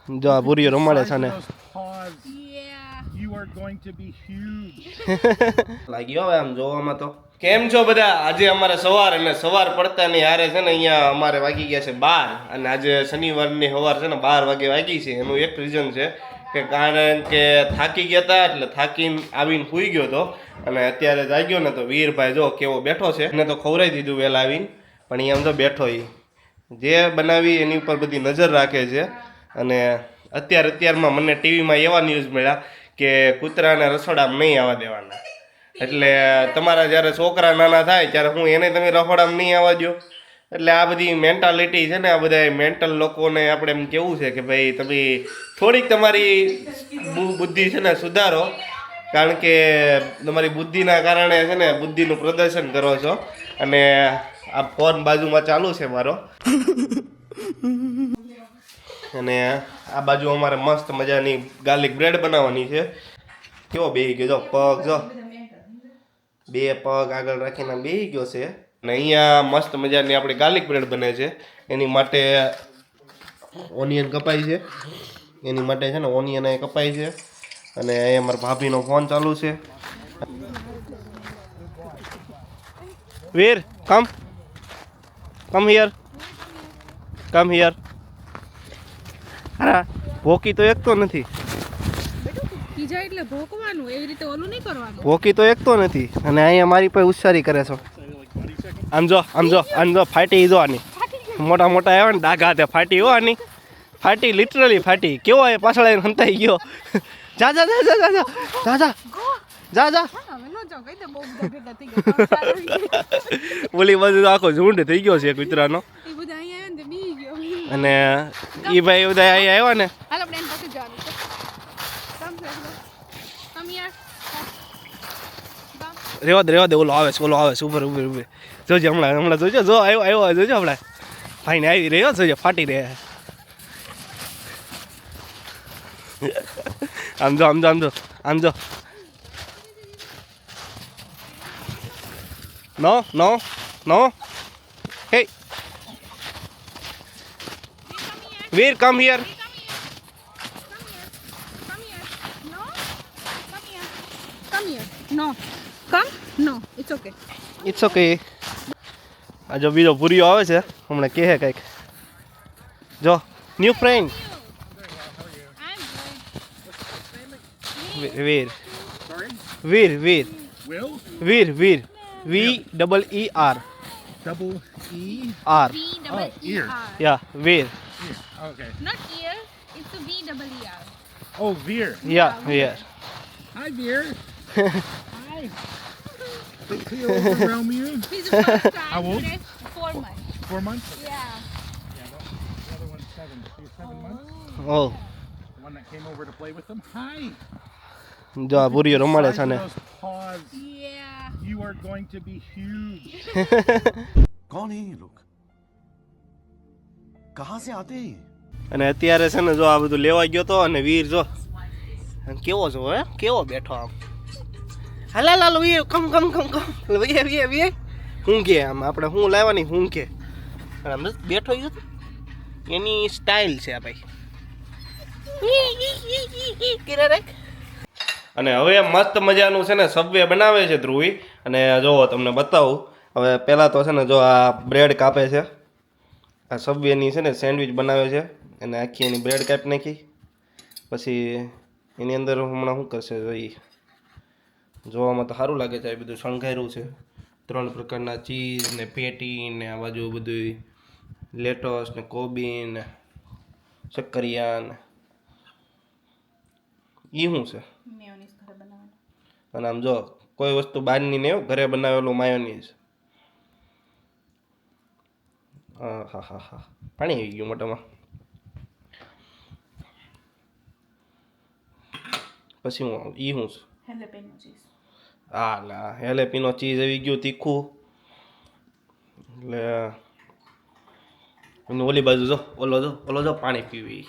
જો આ પૂરીઓ રમાડે છે ને લાગ્યો હવે આમ જોવામાં તો કેમ છો બધા આજે અમારે સવાર અને સવાર પડતાની હારે છે ને અહીંયા અમારે વાગી ગયા છે 12 અને આજે શનિવારની સવાર છે ને 12 વાગે વાગી છે એનું એક રીઝન છે કે કારણ કે થાકી ગયા હતા એટલે થાકીને આવીને સૂઈ ગયો હતો અને અત્યારે જાગ્યો ને તો વીરભાઈ જો કેવો બેઠો છે એને તો ખવડાવી દીધું વહેલા આવીને પણ અહીંયા આમ તો બેઠો જે બનાવી એની ઉપર બધી નજર રાખે છે અને અત્યારમાં મને ટીવીમાં એવા ન્યૂઝ મળ્યા કે કૂતરાને રસોડામાં નહીં આવવા દેવાના એટલે તમારા જ્યારે છોકરા નાના થાય ત્યારે હું એને તમે રસોડામાં નહીં આવવા દો એટલે આ બધી મેન્ટાલિટી છે ને આ બધા મેન્ટલ લોકોને આપણે એમ કેવું છે કે ભાઈ તમે થોડીક તમારી બુદ્ધિ છે ને સુધારો કારણ કે તમારી બુદ્ધિના કારણે છે ને બુદ્ધિનું પ્રદર્શન કરો છો અને આ ફોન બાજુમાં ચાલુ છે મારો અને આ બાજુ અમારે મસ્ત મજાની ગાર્લિક બ્રેડ બનાવવાની છે કેવો બેહી ગયો જો પગ જો બે પગ આગળ રાખીને બેહી ગયો છે અને અહીંયા મસ્ત મજાની આપણી ગાર્લિક બ્રેડ બને છે એની માટે ઓનિયન કપાય છે એની માટે છે ને ઓનિયન એ કપાય છે અને અહીંયા મારા ભાભીનો ફોન ચાલુ છે વીર કમ હિયર હા ભોકી તો એક તો નથી ભોકી તો એક તો નથી અને અહીંયા મારી પાસે ઉચ્ચારી કરે છો આમ જો ફાટી જો આની મોટા મોટા આવ્યા ને ડાઘા તે ફાટી હો આની ફાટી લિટરલી ફાટી કેવો એ પાછળ આવીને હંતાઈ ગયો જા ઓલી બાજુ આખો ઝુંડ થઈ ગયો છે કૂતરાનો અને ઈ ભાઈ બધા અહીંયા આવ્યા ને રેવા દે ઓલો આવે છે ઉપર જોજે હમણાં જોજો જો આવ્યો જોજો હમણાં ભાઈને આવી રહ્યો જોજો ફાટી રહ્યા આમ જો નો hey Veer come here No, it's okay આ જો બીજો પૂરીઓ આવે છે હમણાં કહે કંઈક જો new friend Veer VEER yeah Veer okay. Not ear, it's a VEER. Oh, Veer. Yeah. Hi, Veer. Hi. Cleo around you. He's the first time. How old? Today, 4 months. 4 months? Yeah. The other one's 7. He's 7 months. oh The one that came over to play with them. Hi. જો આ પૂરીઓ રમાડે છે ને Those paws. Yeah. You are going to be huge. कौन है ये लोग कहाँ से आते हैं અને અત્યારે છે ને જો આ બધું લેવા ગયો તો અને વીર જો કેવો છો હે કેવો બેઠો આમ હાલ વીર કમ વીર હું કે આમ આપણે હું લાવવાની હું કે આમ બેઠો ગયો એની સ્ટાઇલ છે આ ભાઈ અને હવે મસ્ત મજાનું છે ને સબવે બનાવે છે ધ્રુવી અને જો તમને બતાવું હવે પહેલાં તો છે ને જો આ બ્રેડ કાપે છે આ સબવેની છે ને સેન્ડવિચ બનાવે છે અને આખી એની બ્રેડ કાપી નાખી પછી એની અંદર હમણાં શું કરશે જો એ જોવામાં તો સારું લાગે છે એ બધું શણગાર્યું છે 3 પ્રકારના ચીઝ ને પેટી ને આ બાજુ બધું લેટસ ને કોબી ને શક્કરિયા ને એ શું છે અને આમ જો કોઈ વસ્તુ બહારની નહીં ઘરે બનાવેલું માયોનીઝ હા પાણી આવી ગયું મોટામાં પછી હું ઈ શું હા ના હેલેપીનો ચીઝ આવી ગયું તીખું એટલે ઓલી બાજુ જો ઓલો જો પાણી પીવે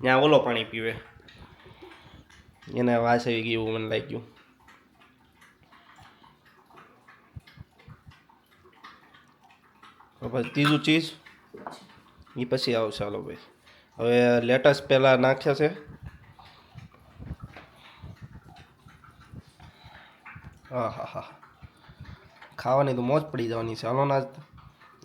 ત્યાં ઓલો પાણી પીવે એને વાસ આવી ગયું મને લાગ્યું પછી ત્રીજું ચીઝ એ પછી આવશે ચાલો ભાઈ હવે લેટસ પહેલાં નાખ્યા છે. હા હા હા, ખાવાની તો મોજ પડી જવાની છે. હાલો ના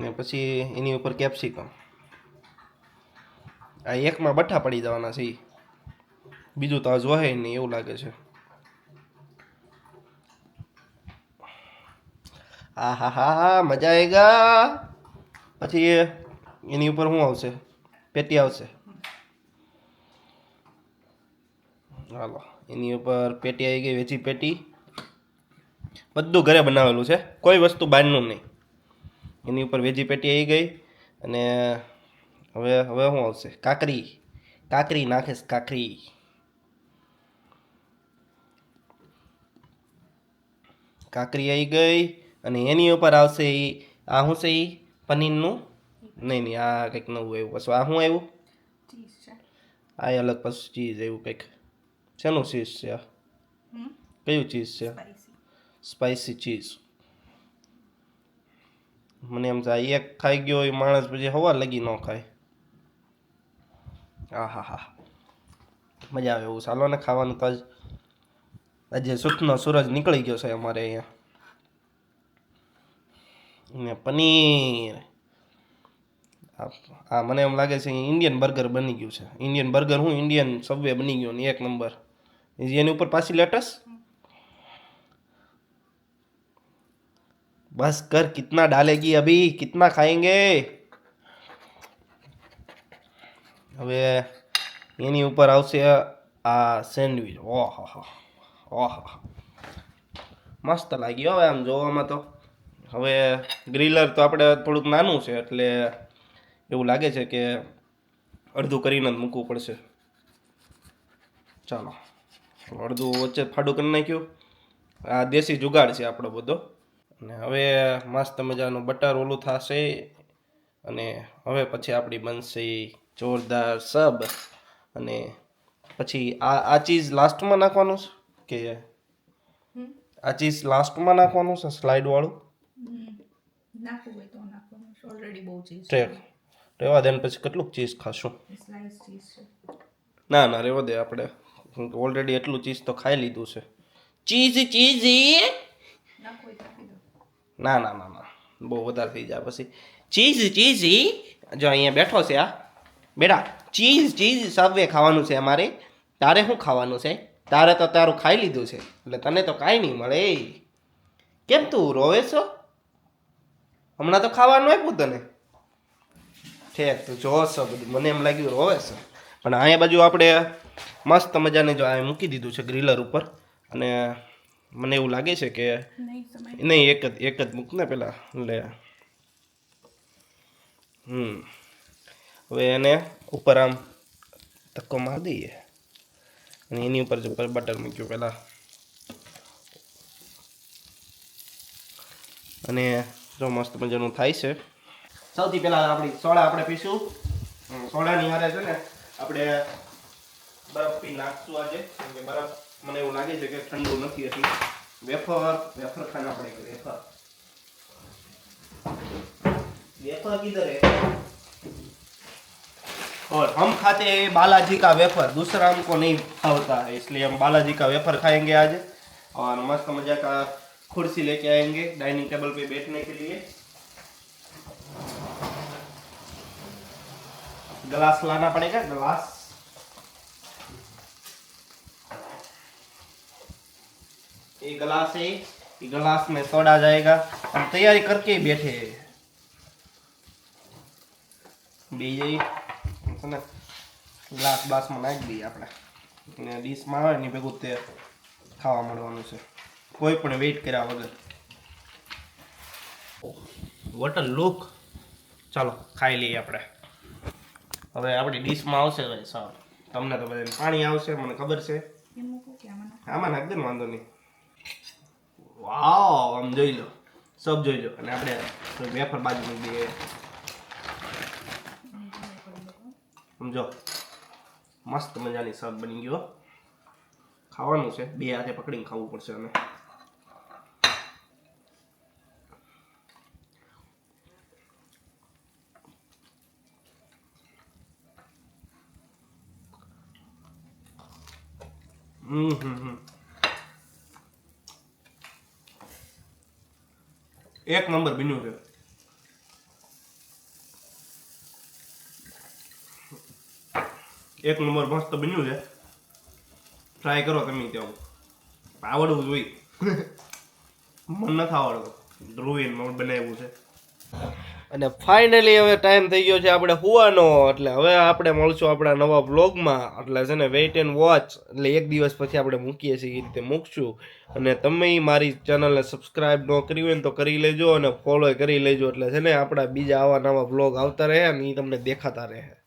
ને પછી એની ઉપર કેપ્સિકમ. આ એકમાં બઠ્ઠા પડી જવાના છે. બીજું તો આ જોહે નહીં એવું લાગે છે. હા હા હા હા, મજા આવેગા. પછી એની ઉપર શું આવશે? પેટી આવશે. હાલો, એની ઉપર પેટી આવી ગઈ, વેજી પેટી. બધું ઘરે બનાવેલું છે, કોઈ વસ્તુ બહારનું નહીં. એની ઉપર વેજી પેટી આવી ગઈ. અને હવે હવે શું આવશે? કાકરી. કાકરી નાખેશ, કાકરી. કાકરી આવી ગઈ. અને એની ઉપર આવશે આ શું છે? પનીરનું નહીં નહીં, આ કંઈક નવું આવ્યું. પછી આ શું આવ્યું? આ અલગ પછી ચીઝ આવ્યું કંઈક. શેનું ચીઝ છે આ? કયું ચીઝ છે? Spicy cheese. મને એમ થાય એક ખાઈ ગયો એ માણસ પછી હવા લગી ન ખાય. હા હા હા, મજા આવે એવું. ચાલો ને, ખાવાનું તો આજે સુખનો સૂરજ નીકળી ગયો છે અમારે અહીંયા. ને પનીર. આ મને એમ લાગે છે ઇન્ડિયન બર્ગર બની ગયું છે. ઇન્ડિયન બર્ગર હું ઇન્ડિયન સબવે બની ગયો ને એક નંબર. એની ઉપર પાછી લેટસ. बस कर, कितना डालेगी अभी, कितना खाएंगे. હવે એની ઉપર આવશે આ સેન્ડવિચ. ઓહો ઓહો, મસ્ત લાગ્યો હવે આમ જોવામાં તો. હવે ગ્રીલર તો આપણે થોડુંક નાનું છે એટલે એવું લાગે છે કે અડધું કરીને જ મૂકવું પડશે. ચાલો, અડધું વચ્ચે ફાડું કરી નાખ્યું. આ દેશી જુગાડ છે આપણો બધો. અને હવે મસ્ત મજાનું બટર ઓલું થશે. અને હવે પછી આપણી બનશે જોરદાર સબ. અને પછી આ ચીઝ લાસ્ટમાં નાખવાનું છે કે આ ચીઝ લાસ્ટમાં નાખવાનું છે સ્લાઇડ વાળું? નાખવું હોય તો નાખવાનું છે. ઓલરેડી બહુ ચીઝ ઠીક, રેવા દે. પછી કેટલું ચીઝ ખાશું? સ્લાઇસ ચીઝ છે. ના ના, રેવા દે. આપણે ઓલરેડી એટલું ચીઝ તો ખાઈ લીધું છે. ચીઝી નાખવું હોય તો નાખી દો. ના ના ના ના, બહુ વધારે થઈ જાય પછી. ચીઝી જો અહીંયા બેઠો છે આ બેટા. ચીઝ સબવે ખાવાનું છે અમારે. તારે શું ખાવાનું છે? તારે તો તારું ખાઈ લીધું છે એટલે તને તો કાંઈ નહીં મળે. કેમ તું રોવે છો? હમણાં તો ખાવાનું આપ્યું તને. ઠેક, તું જોશ બધું. મને એમ લાગ્યું રોવે છે. પણ અહીંયા બાજુ આપણે મસ્ત મજાને જો આ મૂકી દીધું છે ગ્રીલર ઉપર. અને મને એવું લાગે છે કે નહીં, એક જ મૂક ને પેલા. એટલે હવે એને ઉપર આમ ધક્કો મારી દઈએ. અને એની ઉપર જો બટર મૂક્યું પહેલાં. અને જો મસ્ત મજાનું થાય છે. સૌથી પહેલાં આપણી સોડા આપણે પીશું. સોડાની હારે છે ને આપણે બરફ પી નાખશું આજે. કેમ કે બરફ મને એવું લાગે છે કે ઠંડુ નથી હતી. वेफर खाना पड़ेगा. वेफर किधर है? और हम खाते हैं बालाजी का वेफर. दूसरा हमको नहीं खाता है, इसलिए हम बालाजी का वेफर खाएंगे आज. और मस्त मजा का कुर्सी लेके आएंगे डाइनिंग टेबल पे बैठने के लिए. ग्लास लाना पड़ेगा, ग्लास. ये गिलास है, ये गिलास में सोडा जाएगा. हम तैयारी करके ही बैठे हैं. बीजे ग्लास बास में नाखी दઈએ આપણે. ને ડીશમાં આવે ને ભેગું તે ખાવા મળવાનું છે, કોઈ પણ વેઇટ કર્યા વગર. What a look. ચાલો ખાઈ લઈએ આપણે. હવે આપણી ડીશમાં આવશે ભાઈ સાવ. તમને તો બધાને પાણી આવશે, મને ખબર છે. એમ મૂકું કે આમાં નાખ દે ને, વાંધો નહીં. વાવ, આમ જોઈ લો, સબ જોઈ લો. અને આપણે વેફર બાજુ મૂકી દઈએ. સમજો, મસ્ત મજાની સબ બની ગયો. ખાવાનું છે, બે હાથે પકડીને ખાવું પડશે. અને એક નંબર બન્યું છે. એક નંબર મસ્ત બન્યું છે. ટ્રાય કરો તમે ત્યાં. આવડવું જોઈએ. મને નથી આવડતું. ધ્રુવીને મમ્મી બનાવ્યું છે. અને ફાઇનલી હવે ટાઈમ થઈ ગયો છે આપણે હુવાનો. એટલે હવે આપણે મળશું આપણા નવા વ્લોગમાં. એટલે છે ને વેઇટ એન્ડ વોચ. એટલે એક દિવસ પછી આપણે મૂકીએ છીએ એ રીતે મૂકશું. અને તમે મારી ચેનલને સબસ્ક્રાઇબ ન કરી હોય ને તો કરી લેજો અને ફોલો કરી લેજો. એટલે છે ને આપણા બીજા આવા નવા વ્લોગ આવતા રહે અને એ તમને દેખાતા રહે.